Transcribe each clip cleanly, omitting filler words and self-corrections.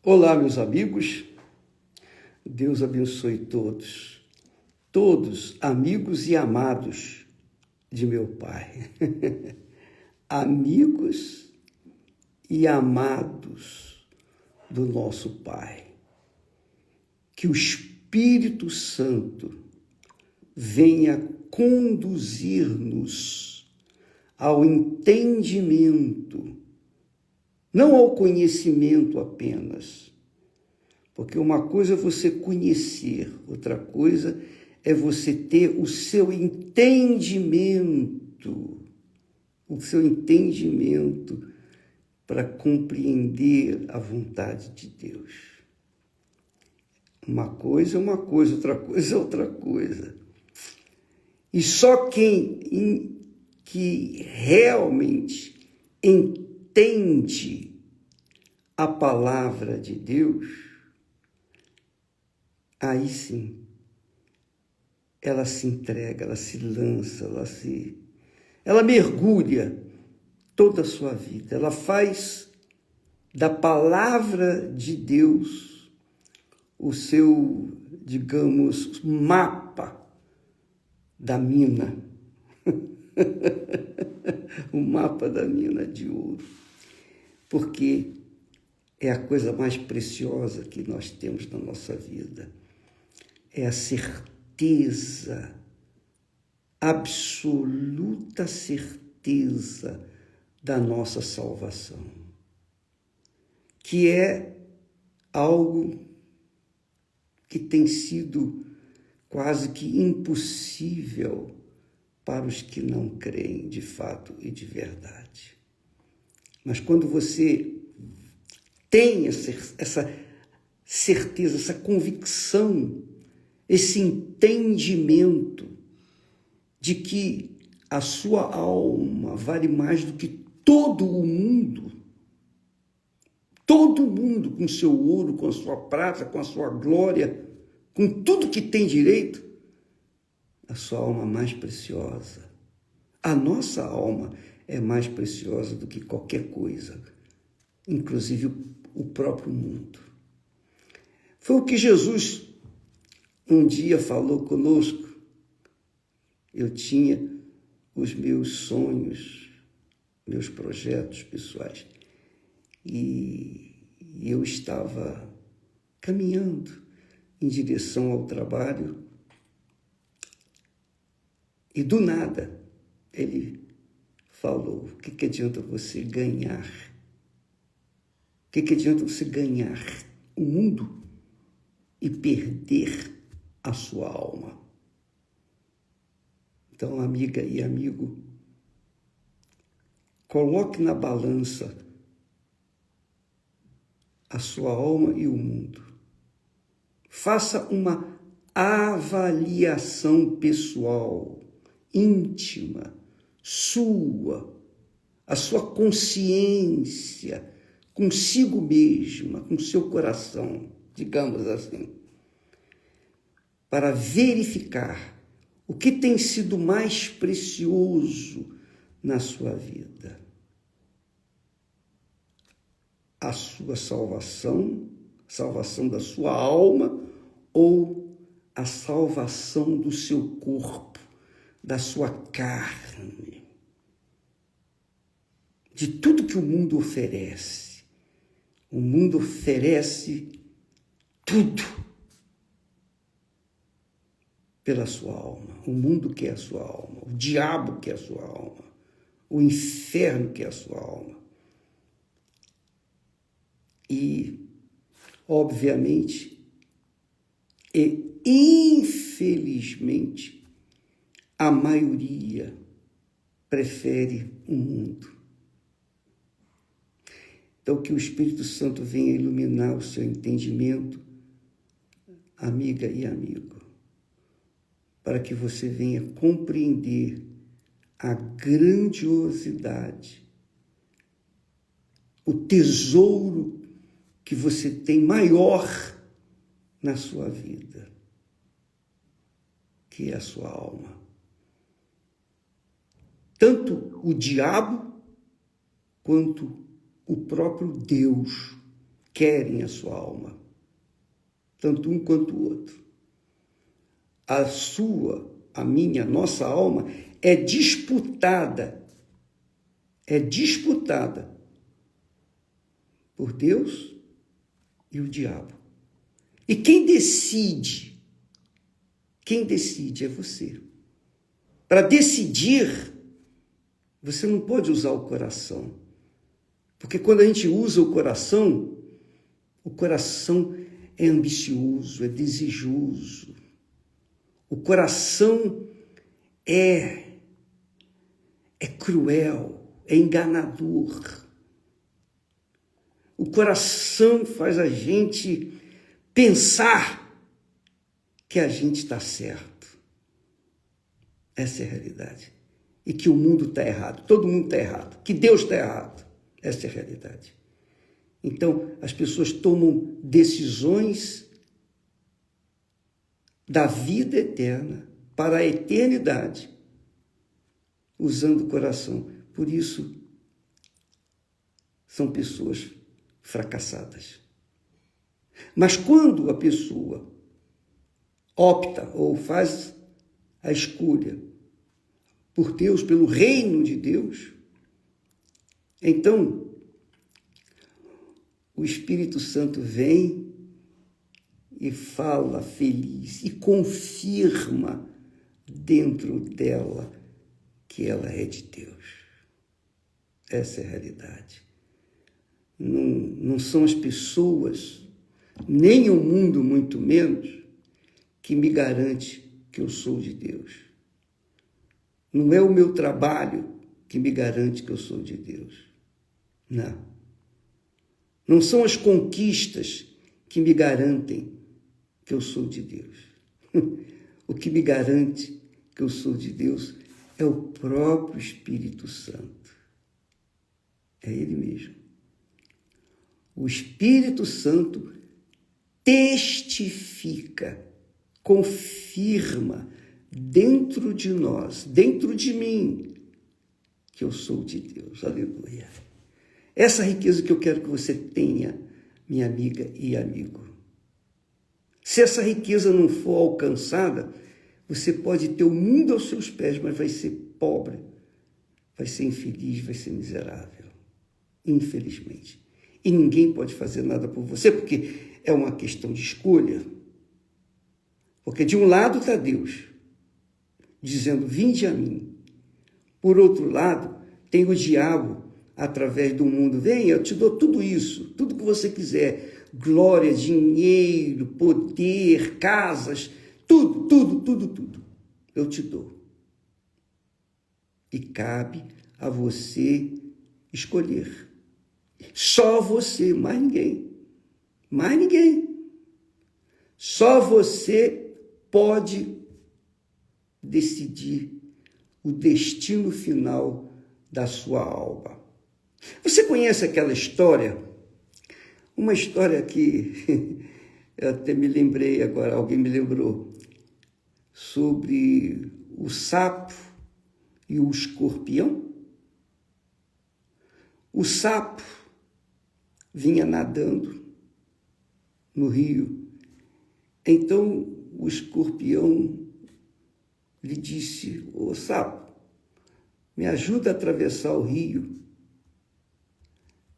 Olá, meus amigos. Deus abençoe todos amigos e amados de meu Pai. Amigos e amados do nosso Pai. Que o Espírito Santo venha conduzir-nos ao entendimento, não ao conhecimento apenas, porque uma coisa é você conhecer, outra coisa é você ter o seu entendimento para compreender a vontade de Deus. Uma coisa é uma coisa, outra coisa é outra coisa. E só quem que realmente entende a palavra de Deus, aí sim, ela se entrega, ela se lança, ela mergulha toda a sua vida, ela faz da palavra de Deus o seu, digamos, mapa da mina, o mapa da mina de ouro, porque é a coisa mais preciosa que nós temos na nossa vida. É a certeza, absoluta certeza da nossa salvação, que é algo que tem sido quase que impossível para os que não creem de fato e de verdade. Mas quando você tem essa certeza, essa convicção, esse entendimento de que a sua alma vale mais do que todo mundo com seu ouro, com a sua prata, com a sua glória, com tudo que tem direito, a sua alma é mais preciosa. A nossa alma é mais preciosa do que qualquer coisa, inclusive o próprio mundo. Foi o que Jesus um dia falou conosco. Eu tinha os meus sonhos, meus projetos pessoais, e eu estava caminhando em direção ao trabalho, e do nada ele falou: o que adianta você ganhar? O que adianta você ganhar o mundo e perder a sua alma? Então, amiga e amigo, coloque na balança a sua alma e o mundo. Faça uma avaliação pessoal, íntima, sua, a sua consciência, consigo mesma, com seu coração, digamos assim, para verificar o que tem sido mais precioso na sua vida. A sua salvação da sua alma, ou a salvação do seu corpo, da sua carne, de tudo que o mundo oferece. O mundo oferece tudo pela sua alma. O mundo quer a sua alma, o diabo quer a sua alma, o inferno quer a sua alma. E, obviamente, e infelizmente, a maioria prefere o mundo. Então, que o Espírito Santo venha iluminar o seu entendimento, amiga e amigo, para que você venha compreender a grandiosidade, o tesouro que você tem maior na sua vida, que é a sua alma. Tanto o diabo quanto o próprio Deus querem a sua alma, tanto um quanto o outro. A sua, a minha, a nossa alma é disputada por Deus e o diabo. E quem decide é você. Para decidir, você não pode usar o coração. Porque quando a gente usa o coração é ambicioso, é desejoso. O coração é cruel, é enganador. O coração faz a gente pensar que a gente está certo. Essa é a realidade. E que o mundo está errado, todo mundo está errado, que Deus está errado. Essa é a realidade. Então, as pessoas tomam decisões da vida eterna para a eternidade, usando o coração. Por isso, são pessoas fracassadas. Mas quando a pessoa opta ou faz a escolha por Deus, pelo reino de Deus, então o Espírito Santo vem e fala feliz e confirma dentro dela que ela é de Deus. Essa é a realidade. Não são as pessoas, nem o mundo, muito menos, que me garante que eu sou de Deus. Não é o meu trabalho que me garante que eu sou de Deus. Não. Não são as conquistas que me garantem que eu sou de Deus. O que me garante que eu sou de Deus é o próprio Espírito Santo. É Ele mesmo. O Espírito Santo testifica, confirma dentro de nós, dentro de mim, que eu sou de Deus. Aleluia. Essa riqueza que eu quero que você tenha, minha amiga e amigo. Se essa riqueza não for alcançada, você pode ter o mundo aos seus pés, mas vai ser pobre, vai ser infeliz, vai ser miserável. Infelizmente. E ninguém pode fazer nada por você, porque é uma questão de escolha. Porque de um lado está Deus, dizendo, vinde a mim. Por outro lado, tem o diabo, através do mundo, vem, eu te dou tudo isso, tudo que você quiser, glória, dinheiro, poder, casas, tudo, eu te dou. E cabe a você escolher. Só você, mais ninguém. Só você pode decidir o destino final da sua alma. Você conhece aquela história? Uma história que eu até me lembrei agora, alguém me lembrou, sobre o sapo e o escorpião. O sapo vinha nadando no rio. Então o escorpião lhe disse, ô sapo, me ajuda a atravessar o rio.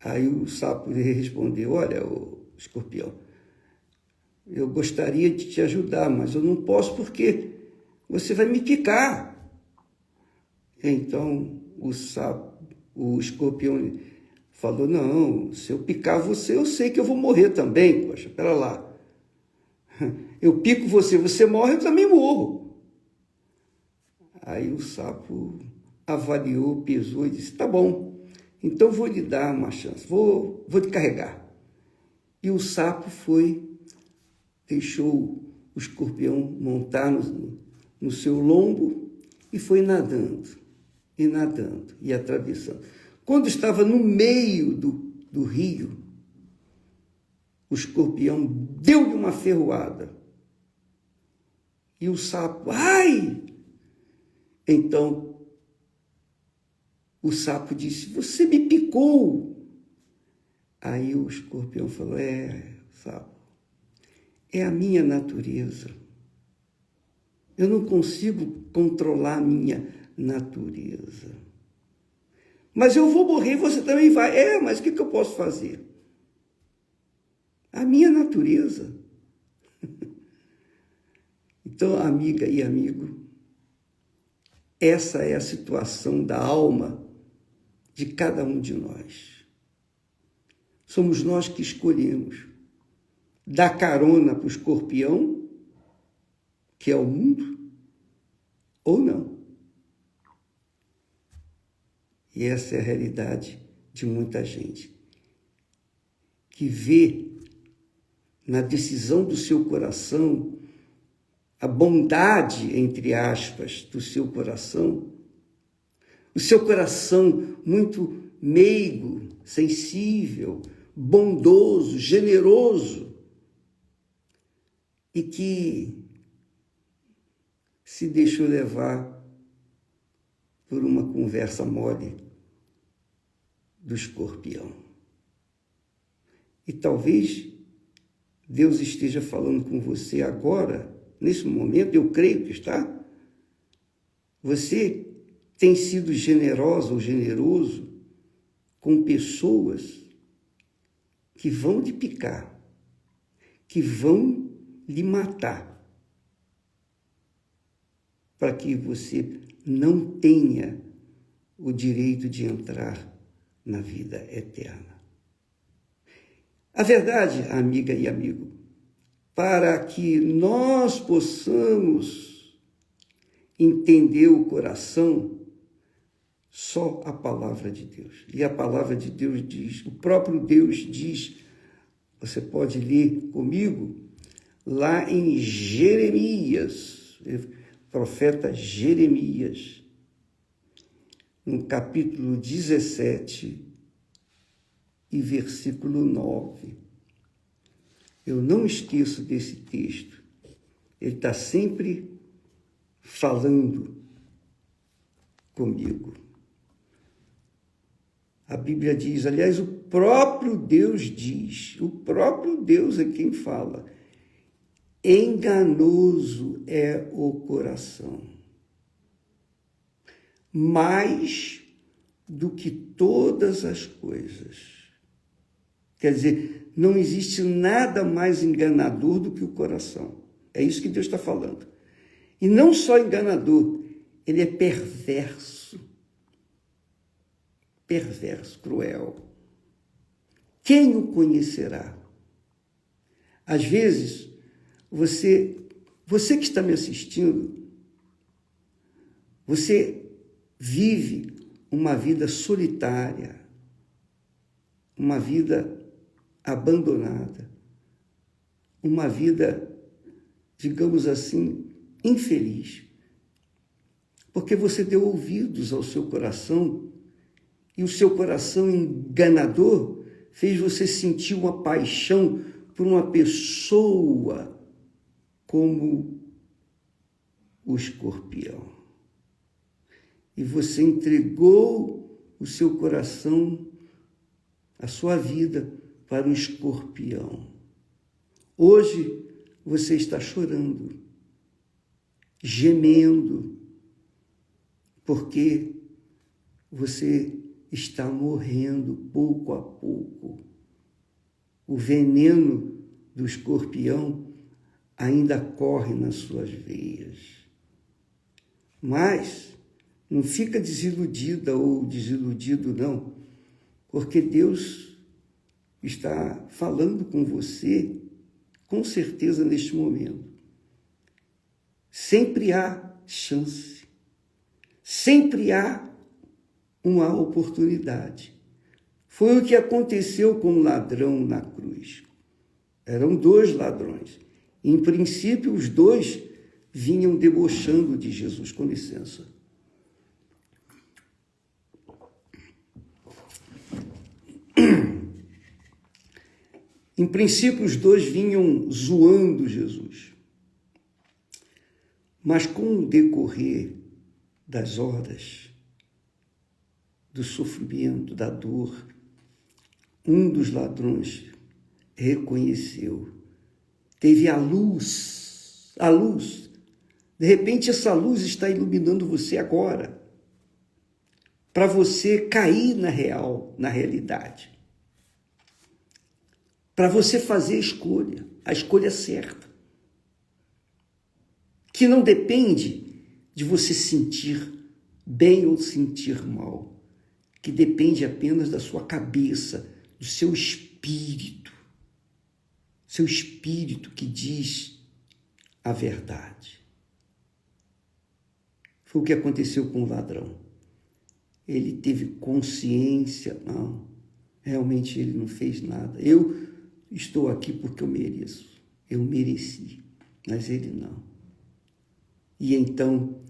Aí o sapo lhe respondeu, olha, ô escorpião, eu gostaria de te ajudar, mas eu não posso porque você vai me picar. Então o escorpião falou, não, se eu picar você, eu sei que eu vou morrer também, poxa, pera lá. Eu pico você, você morre, eu também morro. Aí o sapo avaliou, pesou e disse, tá bom, então vou lhe dar uma chance, vou te carregar. E o sapo deixou o escorpião montar no seu lombo e foi nadando, e atravessando. Quando estava no meio do rio, o escorpião deu-lhe uma ferroada. E o sapo, ai! Então, o sapo disse, você me picou. Aí o escorpião falou, Saulo, é a minha natureza. Eu não consigo controlar a minha natureza. Mas eu vou morrer e você também vai. Mas o que eu posso fazer? A minha natureza. Então, amiga e amigo, essa é a situação da alma de cada um de nós. Somos nós que escolhemos dar carona para o escorpião, que é o mundo, ou não. E essa é a realidade de muita gente, que vê na decisão do seu coração a bondade, entre aspas, do seu coração, o seu coração muito meigo, sensível, bondoso, generoso, e que se deixou levar por uma conversa mole do escorpião. E talvez Deus esteja falando com você agora, nesse momento, eu creio que está. Você tem sido generosa ou generoso com pessoas que vão te picar, que vão lhe matar, para que você não tenha o direito de entrar na vida eterna. A verdade, amiga e amigo, para que nós possamos entender o coração, só a palavra de Deus. E a palavra de Deus diz, o próprio Deus diz, você pode ler comigo, lá em Jeremias, profeta Jeremias, no capítulo 17 e versículo 9. Eu não esqueço desse texto. Ele está sempre falando comigo. A Bíblia diz, aliás, o próprio Deus diz, o próprio Deus é quem fala, enganoso é o coração, mais do que todas as coisas. Quer dizer, não existe nada mais enganador do que o coração. É isso que Deus está falando. E não só enganador, ele é perverso. Perverso, cruel. Quem o conhecerá? Às vezes, você que está me assistindo, você vive uma vida solitária, uma vida abandonada, uma vida, digamos assim, infeliz, porque você deu ouvidos ao seu coração e o seu coração enganador fez você sentir uma paixão por uma pessoa como o escorpião. E você entregou o seu coração, a sua vida, para o escorpião. Hoje você está chorando, gemendo, porque você está morrendo pouco a pouco. O veneno do escorpião ainda corre nas suas veias. Mas não fica desiludida ou desiludido, não, porque Deus está falando com você, com certeza, neste momento. Sempre há chance, sempre há uma oportunidade. Foi o que aconteceu com o ladrão na cruz. Eram 2 ladrões. Em princípio, os 2 vinham debochando de Jesus. Com licença. Em princípio, os 2 vinham zoando Jesus. Mas com o decorrer das horas, do sofrimento, da dor, Um dos ladrões reconheceu, teve a luz. De repente essa luz está iluminando você agora, para você cair na realidade, para você fazer a escolha certa, que não depende de você sentir bem ou sentir mal, que depende apenas da sua cabeça, do seu espírito que diz a verdade. Foi o que aconteceu com o ladrão. Ele teve consciência, não, realmente ele não fez nada. Eu estou aqui porque eu mereço, eu mereci, mas ele não. E então,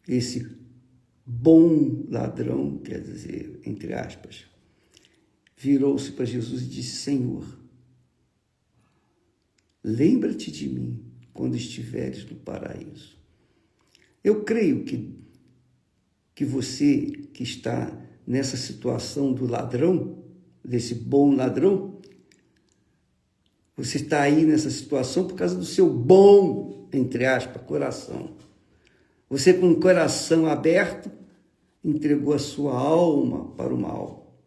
esse bom ladrão, quer dizer, entre aspas, virou-se para Jesus e disse: Senhor, lembra-te de mim quando estiveres no paraíso. Eu creio que você que está nessa situação do ladrão, desse bom ladrão, você está aí nessa situação por causa do seu bom, entre aspas, coração. Você, com o coração aberto, entregou a sua alma para o mal.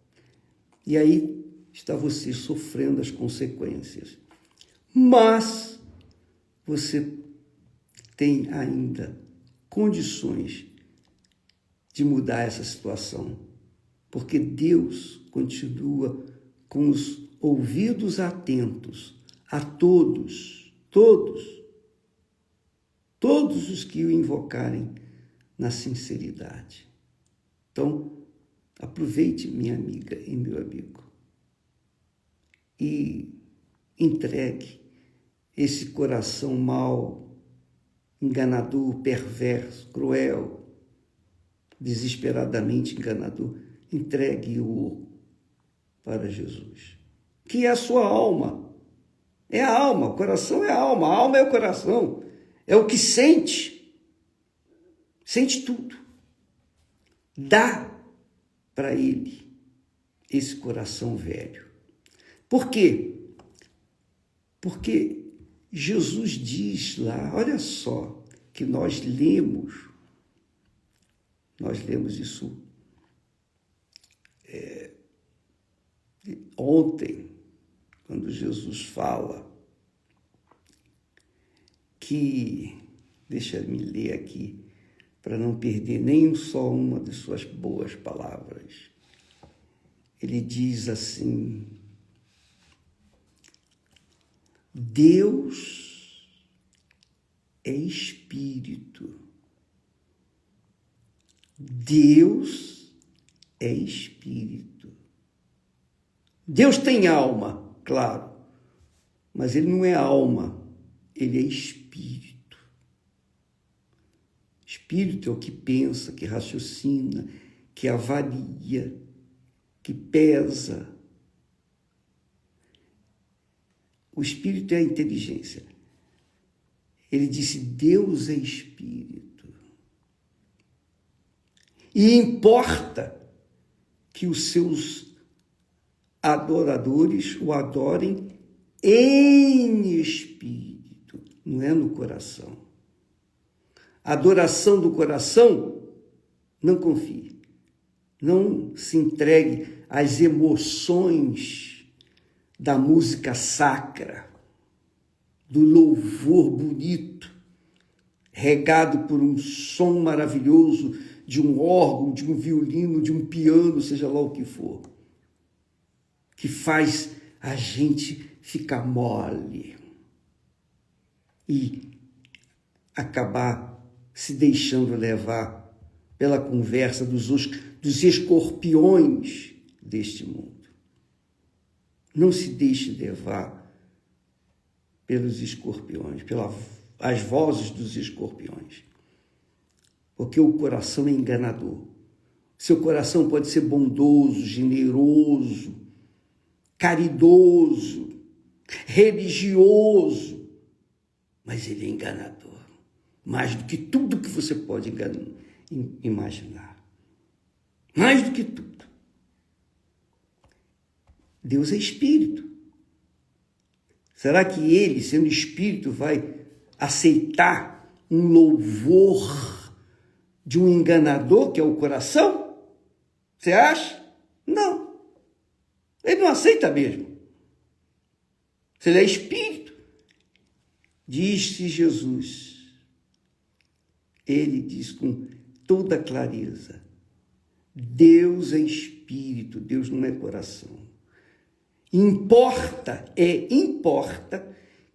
E aí está você sofrendo as consequências. Mas você tem ainda condições de mudar essa situação, porque Deus continua com os ouvidos atentos a todos os que o invocarem na sinceridade. Então, aproveite, minha amiga e meu amigo, e entregue esse coração mau, enganador, perverso, cruel, desesperadamente enganador, entregue-o para Jesus, que é a sua alma. É a alma, o coração é a alma é o coração, é o que sente tudo. Dá para ele esse coração velho. Por quê? Porque Jesus diz lá, olha só, que nós lemos isso ontem, quando Jesus fala que, deixa eu me ler aqui, para não perder nem só uma de suas boas palavras. Ele diz assim: Deus é espírito. Deus é espírito. Deus tem alma, claro, mas ele não é alma, ele é espírito. Espírito é o que pensa, que raciocina, que avalia, que pesa. O espírito é a inteligência. Ele disse: Deus é espírito. E importa que os seus adoradores o adorem em espírito, não é no coração. A adoração do coração, não confie. Não se entregue às emoções da música sacra, do louvor bonito, regado por um som maravilhoso de um órgão, de um violino, de um piano, seja lá o que for, que faz a gente ficar mole e acabar se deixando levar pela conversa dos escorpiões deste mundo. Não se deixe levar pelos escorpiões, pelas vozes dos escorpiões, porque o coração é enganador. Seu coração pode ser bondoso, generoso, caridoso, religioso, mas ele é enganador, mais do que tudo que você pode imaginar. Mais do que tudo. Deus é espírito. Será que ele, sendo espírito, vai aceitar um louvor de um enganador, que é o coração? Você acha? Não. Ele não aceita mesmo. Se ele é espírito, diz-se Jesus. Ele diz com toda clareza: Deus é espírito, Deus não é coração. Importa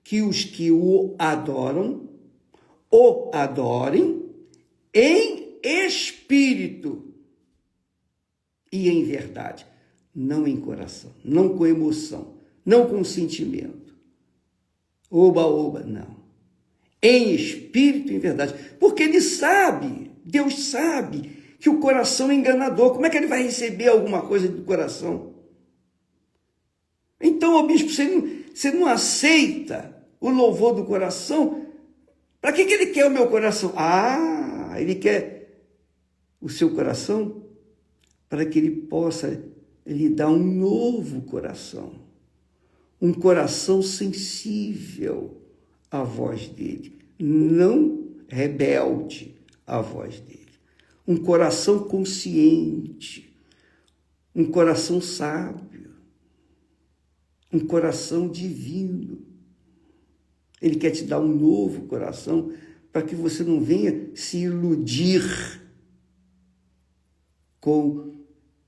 que os que o adoram, o adorem em espírito e em verdade, não em coração, não com emoção, não com sentimento. Oba, não. Em espírito e em verdade, porque ele sabe, Deus sabe que o coração é enganador. Como é que ele vai receber alguma coisa do coração? Então, bispo, você não aceita o louvor do coração? Para que ele quer o meu coração? Ele quer o seu coração para que ele possa lhe dar um novo coração. Um coração sensível à voz dele, não rebelde à voz dele. Um coração consciente, um coração sábio, um coração divino. Ele quer te dar um novo coração para que você não venha se iludir com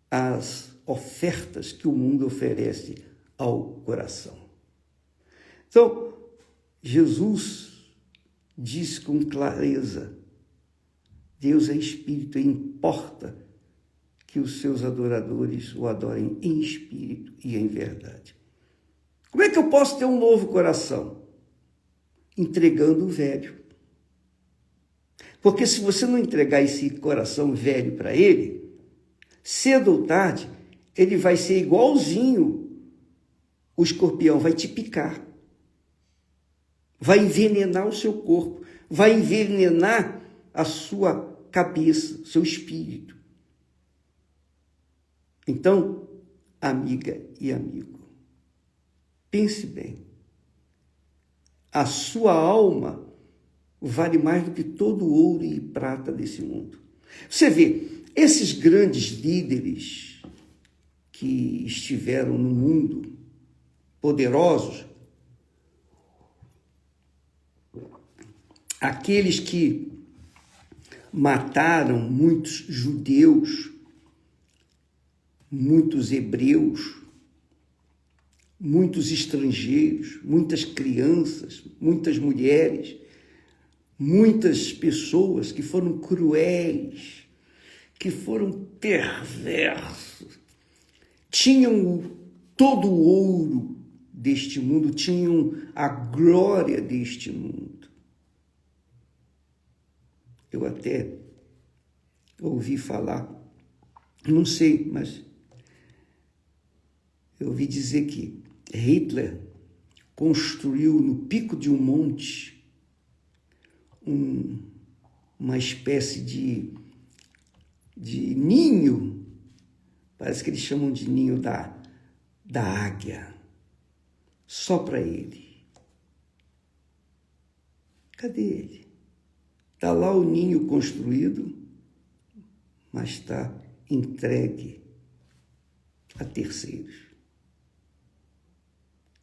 as ofertas que o mundo oferece ao coração. Então, Jesus diz com clareza: Deus é espírito e importa que os seus adoradores o adorem em espírito e em verdade. Como é que eu posso ter um novo coração? Entregando o velho. Porque se você não entregar esse coração velho para ele, cedo ou tarde, ele vai ser igualzinho o escorpião, vai te picar. Vai envenenar o seu corpo, vai envenenar a sua cabeça, seu espírito. Então, amiga e amigo, pense bem. A sua alma vale mais do que todo o ouro e prata desse mundo. Você vê, esses grandes líderes que estiveram no mundo, poderosos, aqueles que mataram muitos judeus, muitos hebreus, muitos estrangeiros, muitas crianças, muitas mulheres, muitas pessoas que foram cruéis, que foram perversos, tinham todo o ouro deste mundo, tinham a glória deste mundo. Eu até ouvi falar, não sei, mas eu ouvi dizer que Hitler construiu no pico de um monte uma espécie de ninho, parece que eles chamam de ninho da águia, só para ele. Cadê ele? Está lá o ninho construído, mas está entregue a terceiros.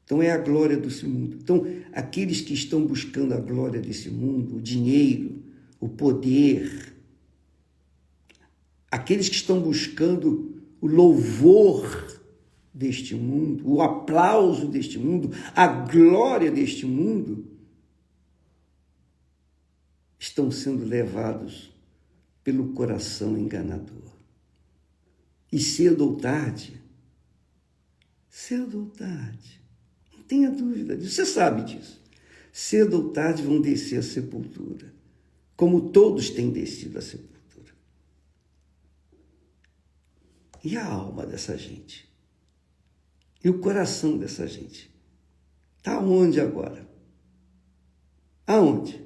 Então é a glória desse mundo. Então, aqueles que estão buscando a glória desse mundo, o dinheiro, o poder, aqueles que estão buscando o louvor deste mundo, o aplauso deste mundo, a glória deste mundo, estão sendo levados pelo coração enganador. E cedo ou tarde, não tenha dúvida disso, você sabe disso, cedo ou tarde vão descer à sepultura, como todos têm descido à sepultura. E a alma dessa gente? E o coração dessa gente? Está onde agora? Aonde?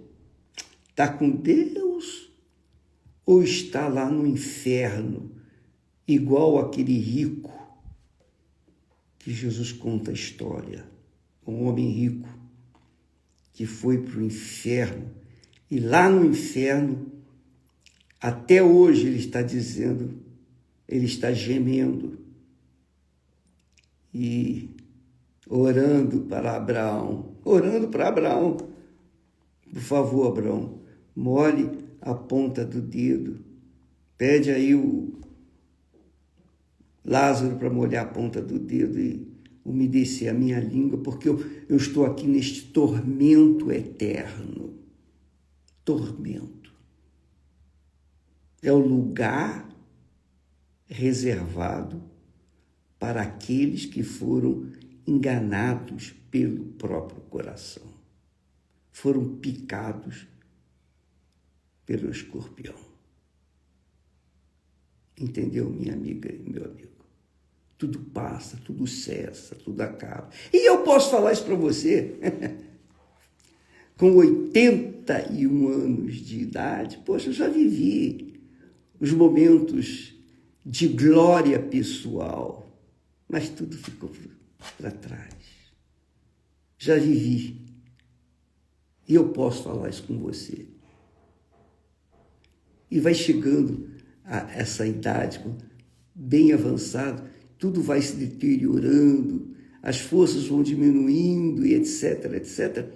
Está com Deus ou está lá no inferno, igual aquele rico que que Jesus conta a história. Um homem rico que foi para o inferno, e lá no inferno, até hoje ele está dizendo, ele está gemendo e orando para Abraão, por favor, Abraão, molhe a ponta do dedo, pede aí o Lázaro para molhar a ponta do dedo e umedecer a minha língua, porque eu estou aqui neste tormento eterno. Tormento. É o lugar reservado para aqueles que foram enganados pelo próprio coração. Foram picados pelo escorpião. Entendeu, minha amiga e meu amigo? Tudo passa, tudo cessa, tudo acaba. E eu posso falar isso para você, com 81 anos de idade, poxa, eu já vivi os momentos de glória pessoal, mas tudo ficou para trás. Já vivi. E eu posso falar isso com você. E vai chegando a essa idade bem avançada, tudo vai se deteriorando, as forças vão diminuindo e etc, etc.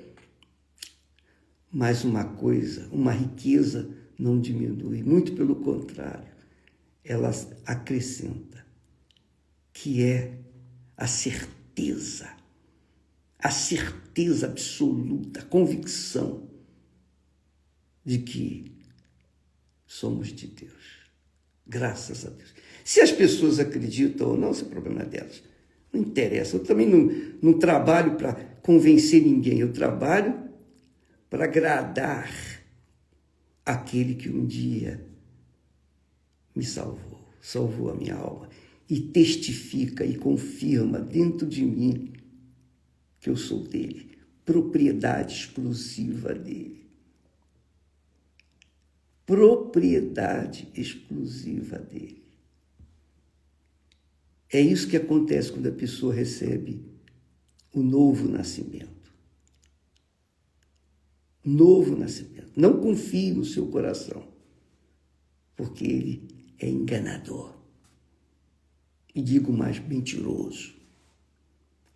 Mas uma coisa, uma riqueza não diminui, muito pelo contrário, ela acrescenta, que é a certeza absoluta, a convicção de que somos de Deus. Graças a Deus. Se as pessoas acreditam ou não, esse é o problema delas. Não interessa. Eu também não trabalho para convencer ninguém. Eu trabalho para agradar aquele que um dia me salvou a minha alma e testifica e confirma dentro de mim que eu sou dele, propriedade exclusiva dele. Propriedade exclusiva dele. É isso que acontece quando a pessoa recebe o novo nascimento. Novo nascimento. Não confie no seu coração, porque ele é enganador. E digo mais, mentiroso.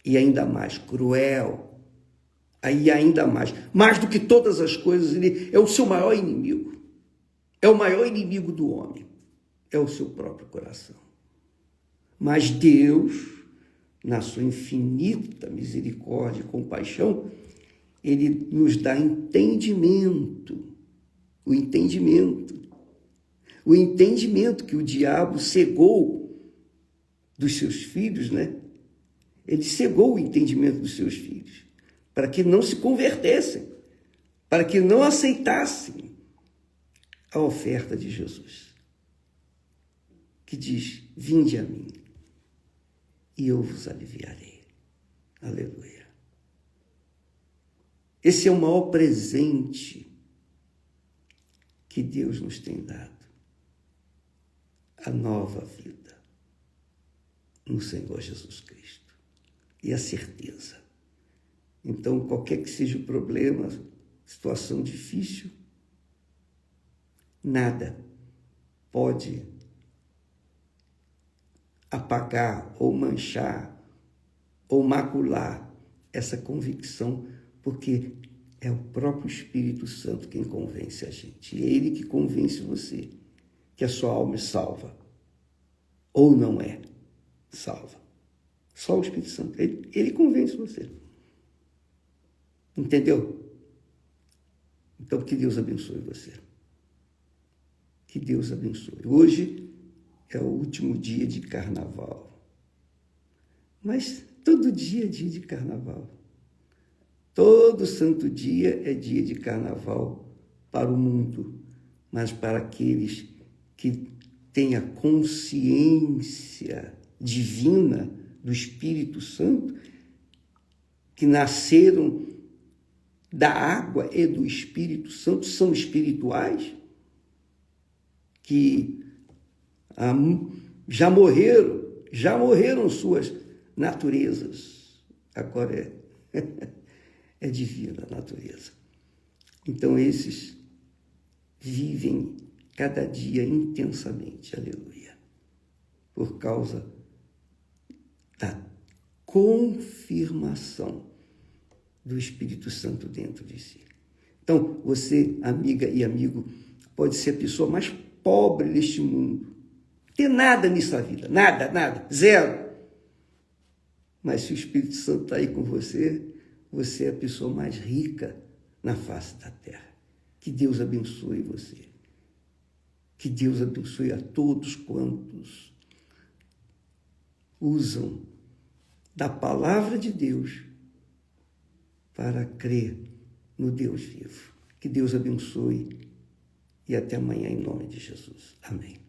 E ainda mais cruel. Aí ainda mais do que todas as coisas, ele é o seu maior inimigo. É o maior inimigo do homem. É o seu próprio coração. Mas Deus, na sua infinita misericórdia e compaixão, ele nos dá entendimento. O entendimento que o diabo cegou dos seus filhos, né? Ele cegou o entendimento dos seus filhos, para que não se convertessem, para que não aceitassem a oferta de Jesus, que diz, vinde a mim, e eu vos aliviarei. Aleluia. Esse é o maior presente que Deus nos tem dado. A nova vida no Senhor Jesus Cristo. E a certeza. Então, qualquer que seja o problema, situação difícil, nada pode apagar ou manchar ou macular essa convicção, porque é o próprio Espírito Santo quem convence a gente. E é ele que convence você que a sua alma é salva. Ou não é salva. Só o Espírito Santo. Ele convence você. Entendeu? Então, que Deus abençoe você. Que Deus abençoe. Hoje é o último dia de carnaval. Mas todo dia é dia de carnaval. Todo santo dia é dia de carnaval para o mundo. Mas para aqueles que têm a consciência divina do Espírito Santo, que nasceram da água e do Espírito Santo, são espirituais, que já morreram suas naturezas. Agora é divina a natureza. Então, esses vivem cada dia intensamente, aleluia, por causa da confirmação do Espírito Santo dentro de si. Então, você, amiga e amigo, pode ser a pessoa mais pobre deste mundo, ter nada nessa vida, nada, zero. Mas se o Espírito Santo está aí com você, você é a pessoa mais rica na face da terra. Que Deus abençoe você. Que Deus abençoe a todos quantos usam da palavra de Deus para crer no Deus vivo. Que Deus abençoe e até amanhã em nome de Jesus. Amém.